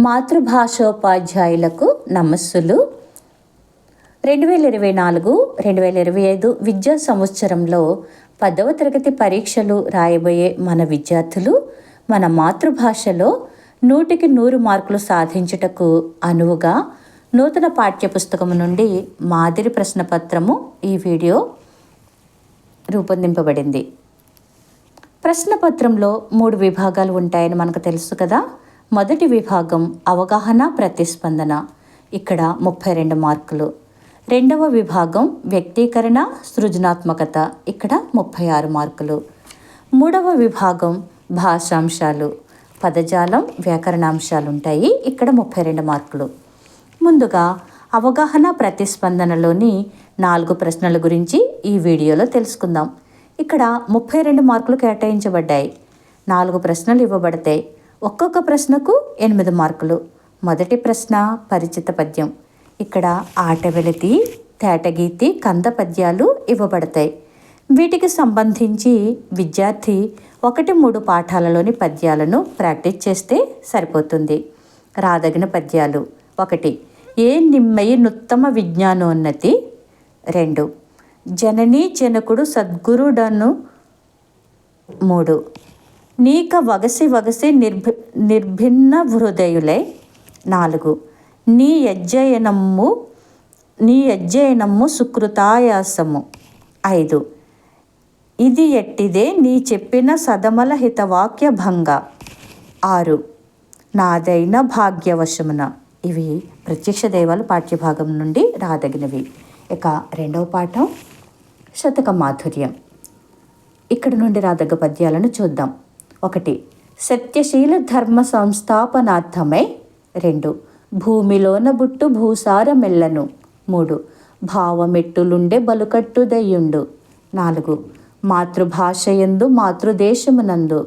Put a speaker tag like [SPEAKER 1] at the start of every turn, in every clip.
[SPEAKER 1] మాతృభాషోపాధ్యాయులకు నమస్సులు. 2024-2025 విద్యా సంవత్సరంలో 10వ తరగతి పరీక్షలు రాయబోయే మన విద్యార్థులు మన మాతృభాషలో 100కి 100 మార్కులు సాధించుటకు అనువుగా నూతన పాఠ్యపుస్తకం నుండి మాదిరి ప్రశ్నపత్రము ఈ వీడియో రూపొందింపబడింది. ప్రశ్నపత్రంలో 3 విభాగాలు ఉంటాయని మనకు తెలుసు కదా. మొదటి విభాగం అవగాహన ప్రతిస్పందన, ఇక్కడ 32 మార్కులు. రెండవ విభాగం వ్యక్తీకరణ సృజనాత్మకత, ఇక్కడ 36 మార్కులు. మూడవ విభాగం భాషాంశాలు, పదజాలం వ్యాకరణాంశాలు ఉంటాయి, ఇక్కడ 32 మార్కులు. ముందుగా అవగాహన ప్రతిస్పందనలోని 4 ప్రశ్నల గురించి ఈ వీడియోలో తెలుసుకుందాం. ఇక్కడ 32 మార్కులు కేటాయించబడ్డాయి. 4 ప్రశ్నలు ఇవ్వబడతాయి. ఒక్కొక్క ప్రశ్నకు 8 మార్కులు. మొదటి ప్రశ్న పరిచిత పద్యం. ఇక్కడ ఆటవెలితి, తేటగీతి, కంద పద్యాలు ఇవ్వబడతాయి. వీటికి సంబంధించి విద్యార్థి 1-3 పాఠాలలోని పద్యాలను ప్రాక్టీస్ చేస్తే సరిపోతుంది. రాదగిన పద్యాలు: 1. ఏ నిమ్మయి నుత్తమ విజ్ఞానోన్నతి. 2. జననీ జనకుడు సద్గురుడను. 3. నీక వగసి వగసి నిర్భిన్న హృదయులై. 4. నీ యజ్జయనమ్ము సుకృతాయాసము. 5. ఇది ఎట్టిదే నీ చెప్పిన సదమల హితవాక్య భంగ. 6. నాదైన భాగ్యవశమున. ఇవి ప్రత్యక్ష దైవాలు పాఠ్యభాగం నుండి రాదగినవి. ఇక రెండవ పాఠం శతక మాధుర్యం. ఇక్కడ నుండి రాదగ్గ పద్యాలను చూద్దాం. 1. సత్యశీల ధర్మ సంస్థాపనార్థమై. 2. భూమిలోన బుట్టు భూసారమెల్లను. 3. భావమెట్టులుండే బలుకట్టుదయ్యుండు. 4. మాతృభాషయందు మాతృదేశమునందు.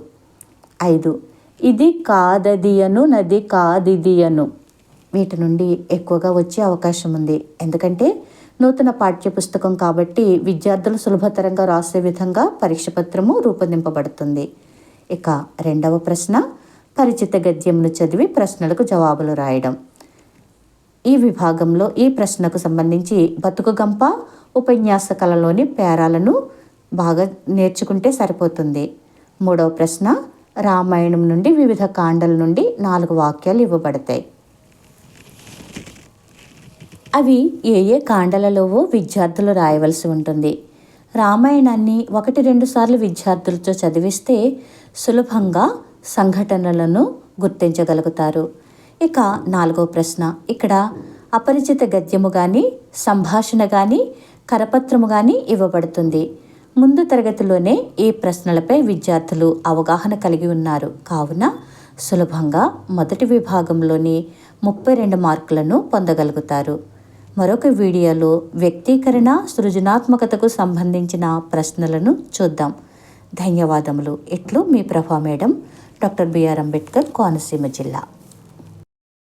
[SPEAKER 1] 5. ఇది కాదదియను నది కాదిదియను. వీటి నుండి ఎక్కువగా వచ్చే అవకాశం ఉంది, ఎందుకంటే నూతన పాఠ్యపుస్తకం కాబట్టి విద్యార్థులు సులభతరంగా రాసే విధంగా పరీక్ష పత్రము రూపొందింపబడుతుంది. ఇక రెండవ ప్రశ్న పరిచిత గద్యమును చదివి ప్రశ్నలకు జవాబులు రాయడం. ఈ విభాగంలో ఈ ప్రశ్నకు సంబంధించి బతుకుగంప ఉపన్యాస కళలోని పేరాలను బాగా నేర్చుకుంటే సరిపోతుంది. మూడవ ప్రశ్న రామాయణం నుండి వివిధ కాండల నుండి 4 వాక్యాలు ఇవ్వబడతాయి. అవి ఏ ఏ కాండలలోవో విద్యార్థులు రాయవలసి ఉంటుంది. రామాయణాన్ని 1-2 సార్లు విద్యార్థులతో చదివిస్తే సులభంగా సంఘటనలను గుర్తించగలుగుతారు. ఇక 4వ ప్రశ్న. ఇక్కడ అపరిచిత గద్యము కానీ సంభాషణ కానీ కరపత్రము కానీ ఇవ్వబడుతుంది. ముందు తరగతిలోనే ఈ ప్రశ్నలపై విద్యార్థులు అవగాహన కలిగి ఉన్నారు కావున సులభంగా మొదటి విభాగంలోని 32 మార్కులను పొందగలుగుతారు. మరొక వీడియోలో వ్యక్తీకరణ సృజనాత్మకతకు సంబంధించిన ప్రశ్నలను చూద్దాం. ధన్యవాదములు. ఇట్లు మీ Prabha madam, doctor B R Ambedkar, Konaseema జిల్లా.